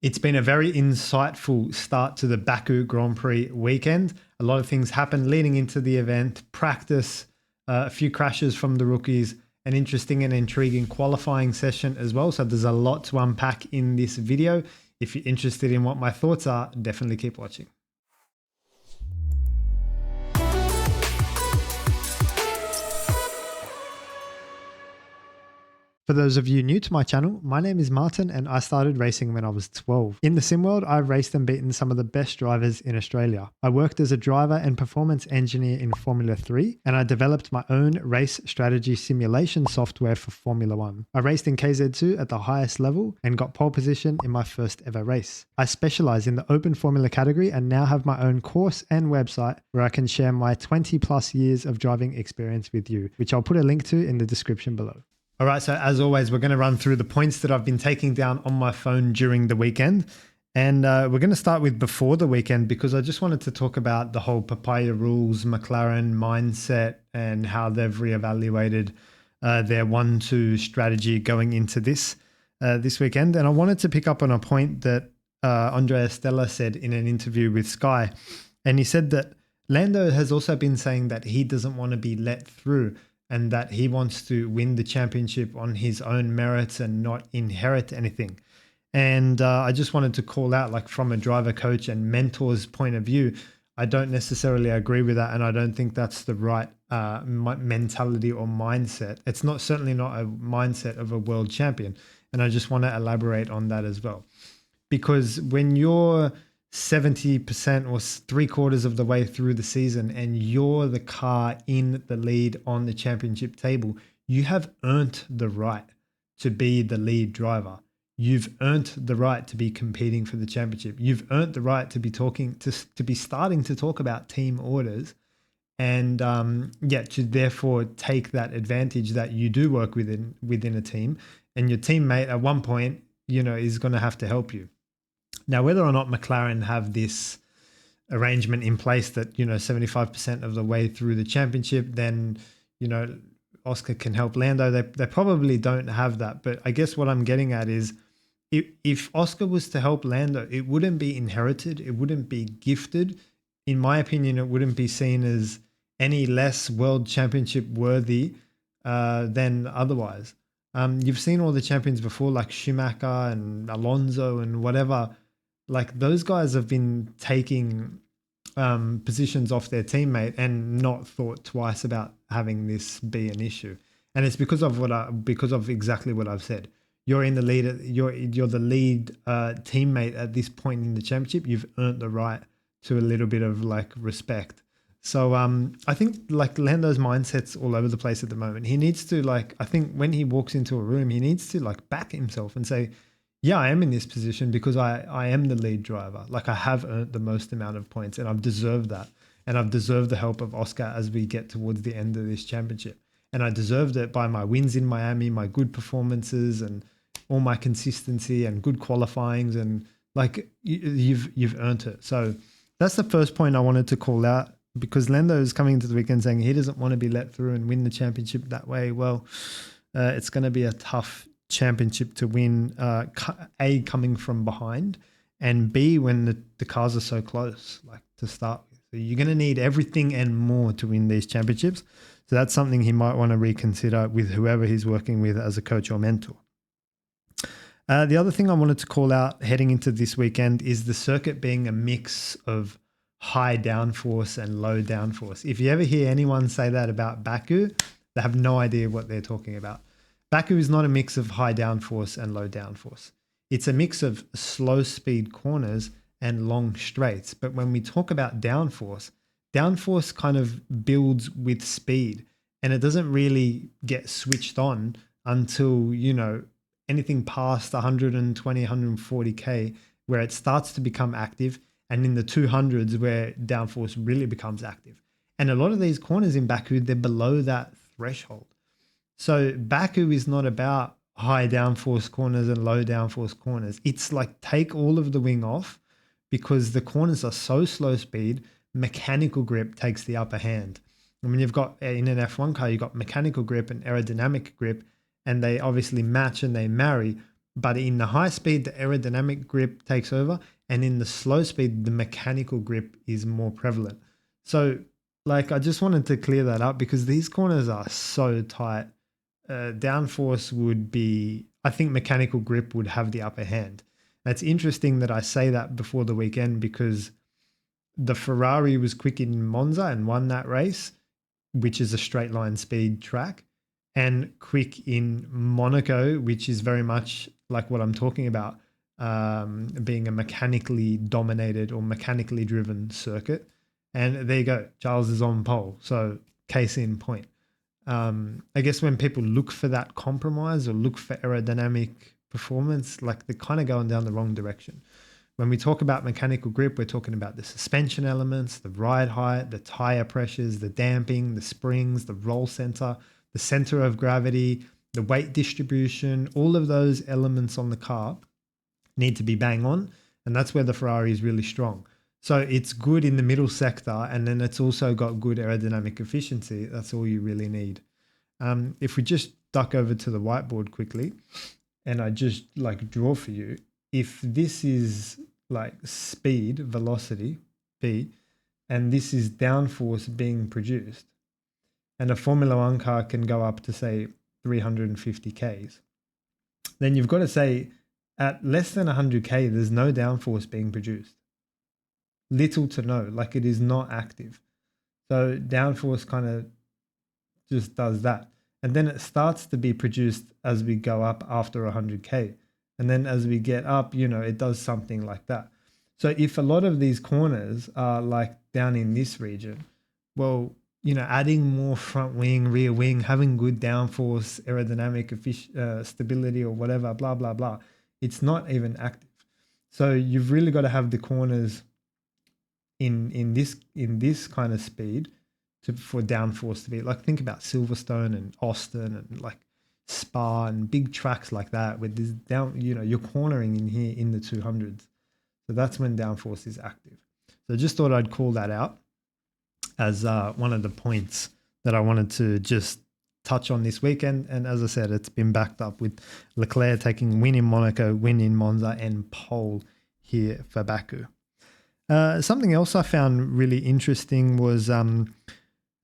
It's been a very insightful start to the Baku Grand Prix weekend. A lot of things happened leading into the event, practice, a few crashes from the rookies, an interesting and intriguing qualifying session as well. So there's a lot to unpack in this video. If you're interested in what my thoughts are, definitely keep watching. For those of you new to my channel, my name is Martin and I started racing when I was 12. In the sim world, I've raced and beaten some of the best drivers in Australia. I worked as a driver and performance engineer in Formula 3 and I developed my own race strategy simulation software for Formula 1. I raced in KZ2 at the highest level and got pole position in my first ever race. I specialize in the open formula category and now have my own course and website where I can share my 20 plus years of driving experience with you, which I'll put a link to in the description below. All right, so as always, we're going to run through the points that I've been taking down on my phone during the weekend. And we're going to start with before the weekend because I just wanted to talk about the whole papaya rules, McLaren mindset, and how they've reevaluated their 1-2 strategy going into this weekend. And I wanted to pick up on a point that Andrea Stella said in an interview with Sky. And he said that Lando has also been saying that he doesn't want to be let through, and that he wants to win the championship on his own merits and not inherit anything. And I just wanted to call out, like from a driver, coach and mentor's point of view, I don't necessarily agree with that. And I don't think that's the right mentality or mindset. It's certainly not a mindset of a world champion. And I just want to elaborate on that as well. Because when you're 70% or 3/4 of the way through the season and you're the car in the lead on the championship table, you have earned the right to be the lead driver. You've earned the right to be competing for the championship. You've earned the right to be starting to talk about team orders and to therefore take that advantage that you do work within a team, and your teammate at one point, is going to have to help you. Now, whether or not McLaren have this arrangement in place that, 75% of the way through the championship, then, Oscar can help Lando. They probably don't have that. But I guess what I'm getting at is if Oscar was to help Lando, it wouldn't be inherited. It wouldn't be gifted. In my opinion, it wouldn't be seen as any less world championship worthy than otherwise. You've seen all the champions before, like Schumacher and Alonso and whatever. Like those guys have been taking positions off their teammate and not thought twice about having this be an issue. And it's because of exactly what I've said. You're in the lead. You're the lead teammate at this point in the championship. You've earned the right to a little bit of like respect. So I think like Lando's mindset's all over the place at the moment. He needs to I think when he walks into a room, he needs to back himself and say, yeah, I am in this position because I am the lead driver. Like I have earned the most amount of points and I've deserved that. And I've deserved the help of Oscar as we get towards the end of this championship. And I deserved it by my wins in Miami, my good performances and all my consistency and good qualifyings. And you've earned it. So that's the first point I wanted to call out, because Lando is coming into the weekend saying he doesn't want to be let through and win the championship that way. Well, it's going to be a tough championship to win, A, coming from behind, and B, when the cars are so close, to start with. So you're going to need everything and more to win these championships. So that's something he might want to reconsider with whoever he's working with as a coach or mentor. The other thing I wanted to call out heading into this weekend is the circuit being a mix of high downforce and low downforce. If you ever hear anyone say that about Baku, they have no idea what they're talking about. Baku is not a mix of high downforce and low downforce. It's a mix of slow speed corners and long straights. But when we talk about downforce kind of builds with speed, and it doesn't really get switched on until, anything past 120, 140K, where it starts to become active, and in the 200s where downforce really becomes active. And a lot of these corners in Baku, they're below that threshold. So Baku is not about high downforce corners and low downforce corners. It's take all of the wing off, because the corners are so slow speed, mechanical grip takes the upper hand. I mean, you've got in an F1 car, you've got mechanical grip and aerodynamic grip, and they obviously match and they marry. But in the high speed, the aerodynamic grip takes over. And in the slow speed, the mechanical grip is more prevalent. So, like, I just wanted to clear that up because these corners are so tight. Downforce would be, I think mechanical grip would have the upper hand. It's interesting that I say that before the weekend because the Ferrari was quick in Monza and won that race, which is a straight line speed track, and quick in Monaco, which is very much like what I'm talking about, being a mechanically dominated or mechanically driven circuit. And there you go, Charles is on pole. So case in point. I guess when people look for that compromise or look for aerodynamic performance, like they're kind of going down the wrong direction. When we talk about mechanical grip, we're talking about the suspension elements, the ride height, the tire pressures, the damping, the springs, the roll center, the center of gravity, the weight distribution, all of those elements on the car need to be bang on. And that's where the Ferrari is really strong. So it's good in the middle sector, and then it's also got good aerodynamic efficiency. That's all you really need. If we just duck over to the whiteboard quickly, and I just like draw for you, if this is like speed, velocity, V, and this is downforce being produced, and a Formula One car can go up to say 350 Ks, then you've got to say at less than 100K, there's no downforce being produced. Little to no, like it is not active. So downforce kind of just does that. And then it starts to be produced as we go up after 100K. And then as we get up, it does something like that. So if a lot of these corners are like down in this region, well, adding more front wing, rear wing, having good downforce, aerodynamic stability or whatever, blah, blah, blah, it's not even active. So you've really got to have the corners in this kind of speed for downforce to be like, think about Silverstone and Austin and like Spa and big tracks like that with this you're cornering in here in the 200s. So that's when downforce is active. So just thought I'd call that out as one of the points that I wanted to just touch on this weekend. And as I said, it's been backed up with Leclerc taking win in Monaco, win in Monza, and pole here for Baku. Something else I found really interesting was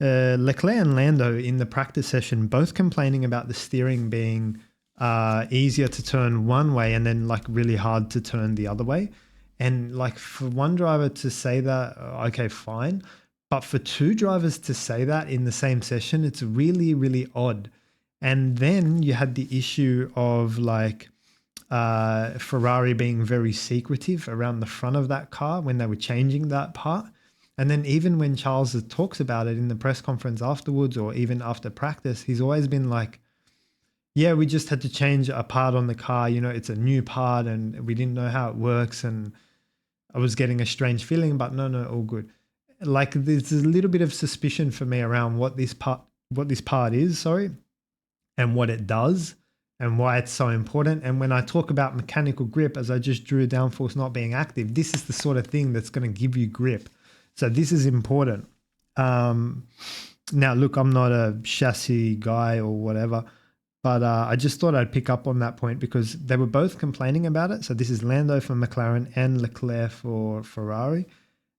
Leclerc and Lando in the practice session both complaining about the steering being easier to turn one way and then like really hard to turn the other way. And like for one driver to say that, okay, fine. But for two drivers to say that in the same session, it's really, really odd. And then you had the issue of like Ferrari being very secretive around the front of that car when they were changing that part. And then even when Charles talks about it in the press conference afterwards or even after practice, he's always been like, yeah, we just had to change a part on the car. It's a new part and we didn't know how it works. And I was getting a strange feeling, but no, all good. Like there's a little bit of suspicion for me around what this part is, and what it does and why it's so important. And when I talk about mechanical grip, as I just drew downforce not being active, this is the sort of thing that's going to give you grip. So this is important. Now, look, I'm not a chassis guy or whatever, but I just thought I'd pick up on that point because they were both complaining about it. So this is Lando for McLaren and Leclerc for Ferrari.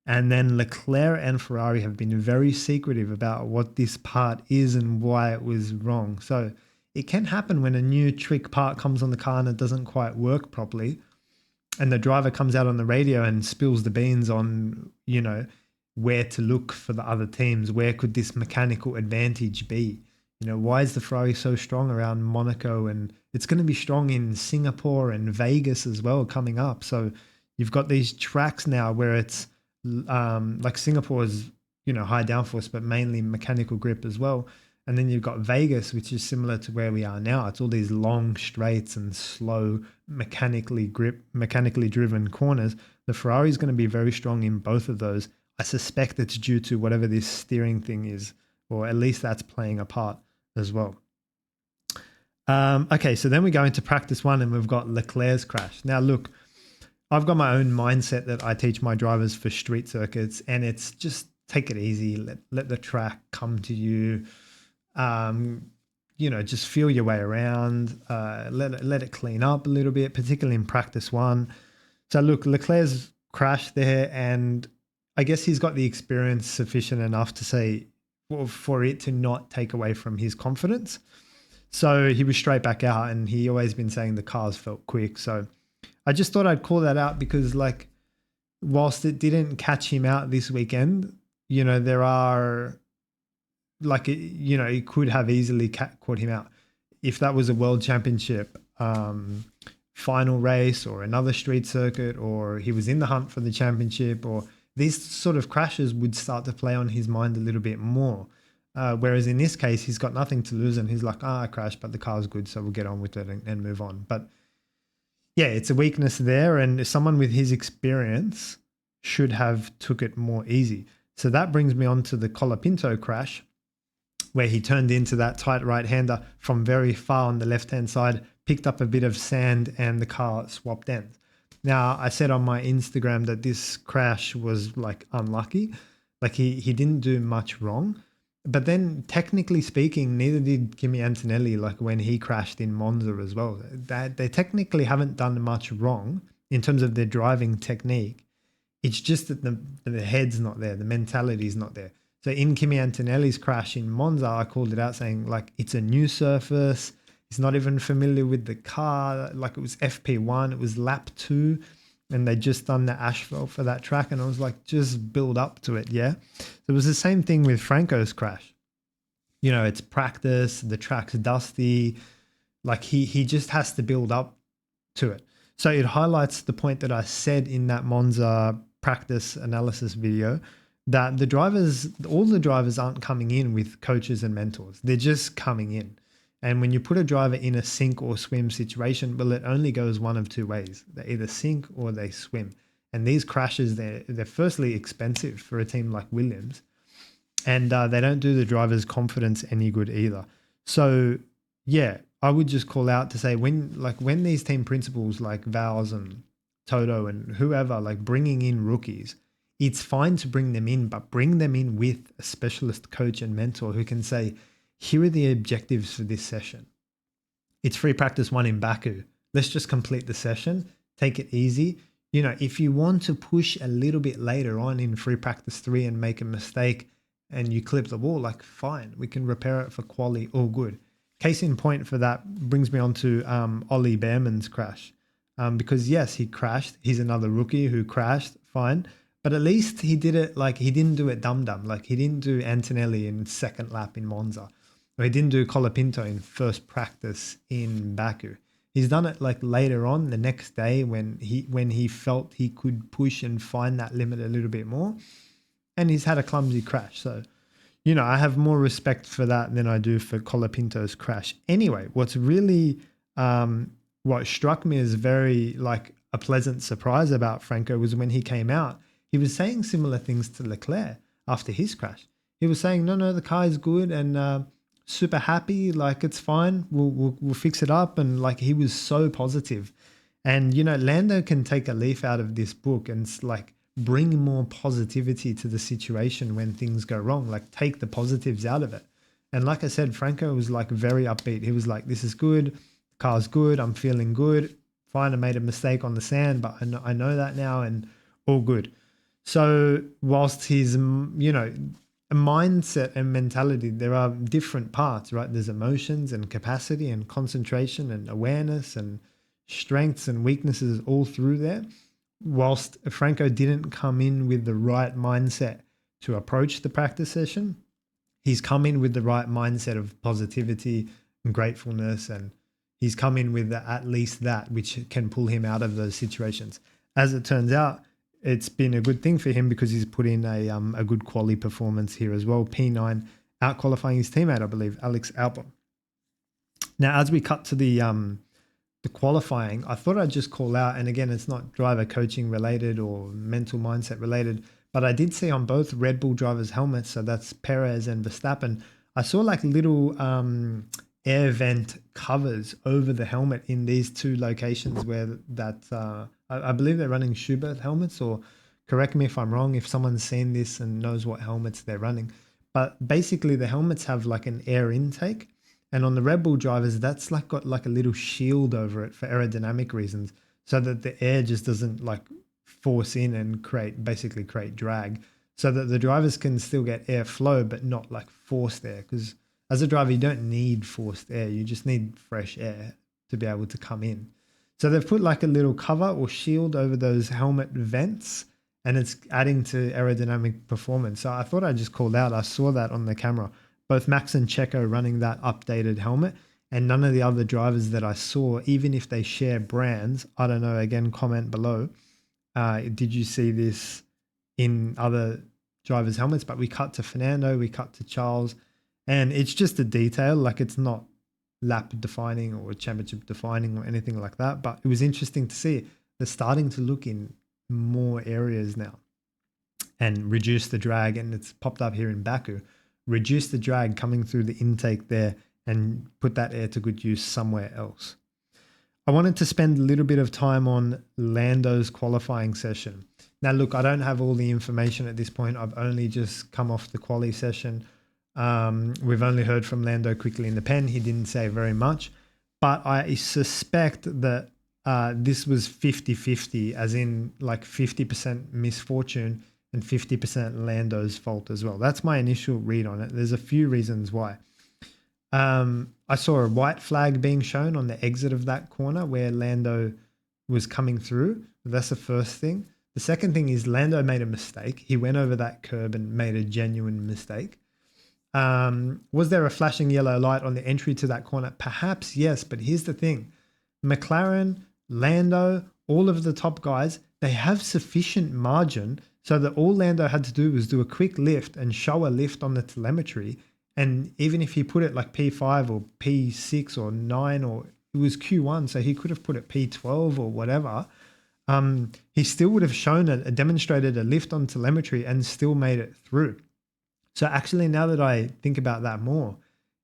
And then Leclerc and Ferrari have been very secretive about what this part is and why it was wrong. So it can happen when a new trick part comes on the car and it doesn't quite work properly. And the driver comes out on the radio and spills the beans on, where to look for the other teams. Where could this mechanical advantage be? Why is the Ferrari so strong around Monaco? And it's going to be strong in Singapore and Vegas as well coming up. So you've got these tracks now where it's like Singapore is, high downforce, but mainly mechanical grip as well. And then you've got Vegas, which is similar to where we are now. It's all these long straights and slow, mechanically driven corners. The Ferrari is going to be very strong in both of those. I suspect it's due to whatever this steering thing is, or at least that's playing a part as well. Okay, so then we go into practice one and we've got Leclerc's crash. Now, look, I've got my own mindset that I teach my drivers for street circuits, and it's just take it easy, let the track come to you. just feel your way around, let it clean up a little bit, particularly in practice one. So look, Leclerc's crashed there, and I guess he's got the experience sufficient enough to say for it to not take away from his confidence. So he was straight back out, and he always been saying the cars felt quick. So I just thought I'd call that out because, like, whilst it didn't catch him out this weekend, there are, like, it could have easily caught him out if that was a world championship final race or another street circuit, or he was in the hunt for the championship, or these sort of crashes would start to play on his mind a little bit more. Whereas in this case, he's got nothing to lose, and he's like, I crashed, but the car's good, so we'll get on with it and move on. But yeah, it's a weakness there, and someone with his experience should have took it more easy. So that brings me on to the Colapinto crash, where he turned into that tight right-hander from very far on the left-hand side, picked up a bit of sand, and the car swapped ends. Now, I said on my Instagram that this crash was like unlucky. Like he didn't do much wrong. But then technically speaking, neither did Kimi Antonelli, like when he crashed in Monza as well. They technically haven't done much wrong in terms of their driving technique. It's just that the head's not there, the mentality's not there. So in Kimi Antonelli's crash in Monza, I called it out saying, like, it's a new surface. He's not even familiar with the car. Like, it was FP1, it was lap 2, and they just done the asphalt for that track. And I was like, just build up to it, yeah? So it was the same thing with Franco's crash. It's practice, the track's dusty. Like, he just has to build up to it. So it highlights the point that I said in that Monza practice analysis video, that all the drivers aren't coming in with coaches and mentors. They're just coming in. And when you put a driver in a sink or swim situation, well, it only goes one of two ways. They either sink or they swim. And these crashes, they're firstly expensive for a team like Williams, and they don't do the driver's confidence any good either. So yeah, I would just call out to say when these team principals like Vals and Toto and whoever, like, bringing in rookies, it's fine to bring them in, but bring them in with a specialist coach and mentor who can say, here are the objectives for this session. It's free practice 1 in Baku. Let's just complete the session. Take it easy. If you want to push a little bit later on in free practice 3 and make a mistake and you clip the wall, like, fine, we can repair it for quali, all good. Case in point for that brings me on to Ollie Bearman's crash. Because yes, he crashed. He's another rookie who crashed, fine. But at least he did it, like, he didn't do it dum-dum. Like, he didn't do Antonelli in second lap in Monza. Or he didn't do Colapinto in first practice in Baku. He's done it, like, later on the next day when he felt he could push and find that limit a little bit more. And he's had a clumsy crash. So, I have more respect for that than I do for Colapinto's crash. Anyway, what's really, what struck me as very, like, a pleasant surprise about Franco was when he came out, he was saying similar things to Leclerc after his crash. He was saying, no, the car is good and super happy. Like, it's fine. We'll fix it up. And, like, he was so positive. And, Lando can take a leaf out of this book and, like, bring more positivity to the situation when things go wrong. Like, take the positives out of it. And like I said, Franco was, like, very upbeat. He was like, this is good. The car's good. I'm feeling good. Fine, I made a mistake on the sand, but I know that now, and all good. So whilst his, mindset and mentality, there are different parts, right? There's emotions and capacity and concentration and awareness and strengths and weaknesses all through there. Whilst Franco didn't come in with the right mindset to approach the practice session, he's come in with the right mindset of positivity and gratefulness, and he's come in with at least that, which can pull him out of those situations. As it turns out, it's been a good thing for him because he's put in a good quality performance here as well. P9 out qualifying his teammate, I believe, Alex Albon. Now, as we cut to the qualifying, I thought I'd just call out, and again, it's not driver coaching related or mental mindset related, but I did see on both Red Bull drivers' helmets, so that's Perez and Verstappen, I saw like little air vent covers over the helmet in these two locations where I believe they're running Schubert helmets, or correct me if I'm wrong if someone's seen this and knows what helmets they're running. But basically the helmets have like an air intake, And on the Red Bull drivers, that's like got like a little shield over it for aerodynamic reasons, so that the air just doesn't like force in and basically create drag, so that the drivers can still get airflow, but not like forced air. Because as a driver, you don't need forced air. You just need fresh air to be able to come in. So they've put like a little cover or shield over those helmet vents, and it's adding to aerodynamic performance. So I thought I'd just call out. I saw that on the camera. Both Max and Checo running that updated helmet, and none of the other drivers that I saw, even if they share brands, I don't know, again, comment below. Did you see this in other drivers' helmets? But we cut to Fernando, we cut to Charles, and it's just a detail. Like, it's not lap defining or championship defining or anything like that. But it was interesting to see. They're starting to look in more areas now and reduce the drag. And it's popped up here in Baku. Reduce the drag coming through the intake there and put that air to good use somewhere else. I wanted to spend a little bit of time on Lando's qualifying session. Now, look, I don't have all the information at this point. I've only just come off the quali session. We've only heard from Lando quickly in the pen. He didn't say very much, but I suspect that this was 50-50, as in like 50% misfortune and 50% Lando's fault as well. That's my initial read on it. There's a few reasons why. I saw a white flag being shown on the exit of that corner where Lando was coming through. That's the first thing. The second thing is Lando made a mistake. He went over that curb and made a genuine mistake. Was there a flashing yellow light on the entry to that corner? Perhaps yes, but here's the thing. McLaren, Lando, all of the top guys, they have sufficient margin so that all Lando had to do was do a quick lift and show a lift on the telemetry. And even if he put it like P5 or P6 or 9, or it was Q1, so he could have put it P12 or whatever, he still would have shown demonstrated a lift on telemetry and still made it through. So actually, now that I think about that more,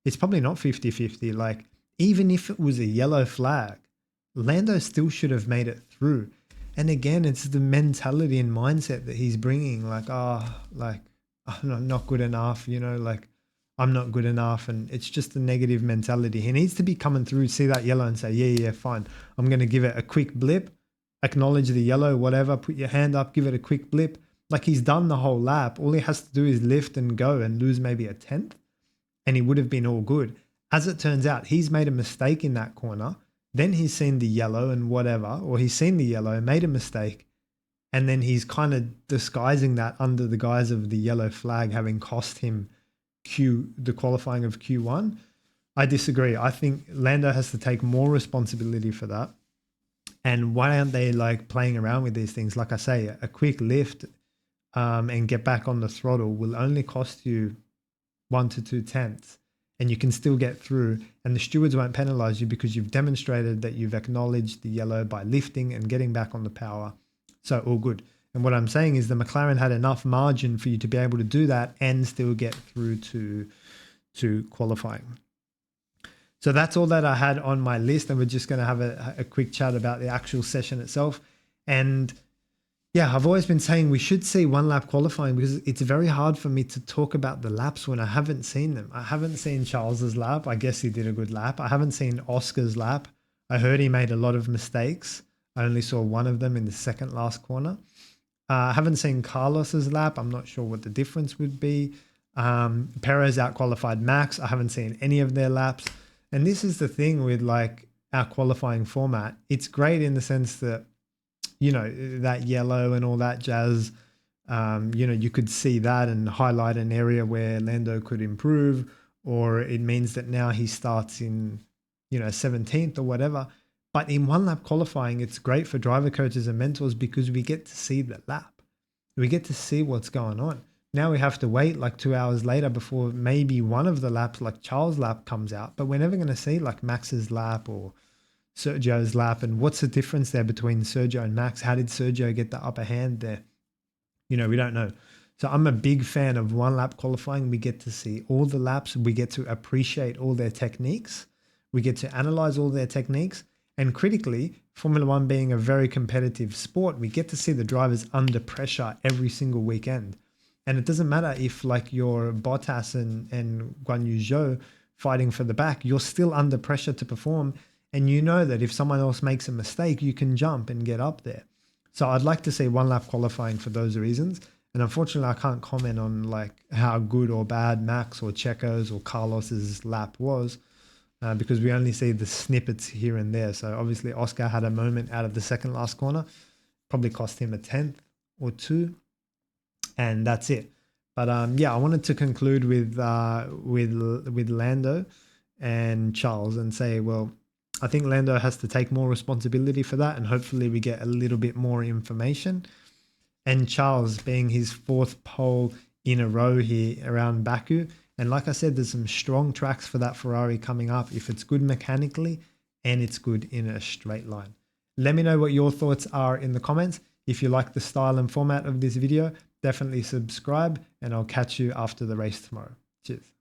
it's probably not 50-50. Like, even if it was a yellow flag, Lando still should have made it through. And again, it's the mentality and mindset that he's bringing, like, like, I'm not good enough, like, I'm not good enough. And it's just a negative mentality. He needs to be coming through, see that yellow and say, yeah, fine. I'm going to give it a quick blip, acknowledge the yellow, whatever, put your hand up, give it a quick blip. Like, he's done the whole lap. All he has to do is lift and go and lose maybe a tenth, and he would have been all good. As it turns out, he's made a mistake in that corner. Then he's seen the yellow and whatever, or he's seen the yellow, made a mistake, and then he's kind of disguising that under the guise of the yellow flag having cost him the qualifying of Q1. I disagree. I think Lando has to take more responsibility for that. And why aren't they like playing around with these things? Like I say, a quick lift and get back on the throttle will only cost you 1 to 2 tenths, and you can still get through, and the stewards won't penalize you because you've demonstrated that you've acknowledged the yellow by lifting and getting back on the power. So all good. And what I'm saying is the McLaren had enough margin for you to be able to do that and still get through to qualifying. So that's all that I had on my list, and we're just going to have a quick chat about the actual session itself. And yeah, I've always been saying we should see one lap qualifying because it's very hard for me to talk about the laps when I haven't seen them. I haven't seen Charles's lap. I guess he did a good lap. I haven't seen Oscar's lap. I heard he made a lot of mistakes. I only saw one of them in the second last corner. I haven't seen Carlos's lap. I'm not sure what the difference would be. Perez out-qualified Max. I haven't seen any of their laps. And this is the thing with like our qualifying format. It's great in the sense that, that yellow and all that jazz, you could see that and highlight an area where Lando could improve, or it means that now he starts in, 17th or whatever. But in one lap qualifying, it's great for driver coaches and mentors because we get to see the lap. We get to see what's going on. Now we have to wait like 2 hours later before maybe one of the laps, like Charles' lap, comes out. But we're never going to see like Max's lap or Sergio's lap. And what's the difference there between Sergio and Max? How did Sergio get the upper hand there? We don't know. So I'm a big fan of one lap qualifying. We get to see all the laps. We get to appreciate all their techniques. We get to analyze all their techniques. And critically, Formula One being a very competitive sport, we get to see the drivers under pressure every single weekend. And it doesn't matter if like you're Bottas and Guan Yu Zhou fighting for the back, you're still under pressure to perform. And you know that if someone else makes a mistake, you can jump and get up there. So I'd like to see one lap qualifying for those reasons. And unfortunately, I can't comment on like how good or bad Max or Checo's or Carlos's lap was because we only see the snippets here and there. So obviously, Oscar had a moment out of the second last corner, probably cost him a tenth or two, and that's it. But yeah, I wanted to conclude with Lando and Charles and say, well, I think Lando has to take more responsibility for that, and hopefully we get a little bit more information. And Charles being his fourth pole in a row here around Baku. And like I said, there's some strong tracks for that Ferrari coming up if it's good mechanically and it's good in a straight line. Let me know what your thoughts are in the comments. If you like the style and format of this video, definitely subscribe, and I'll catch you after the race tomorrow. Cheers.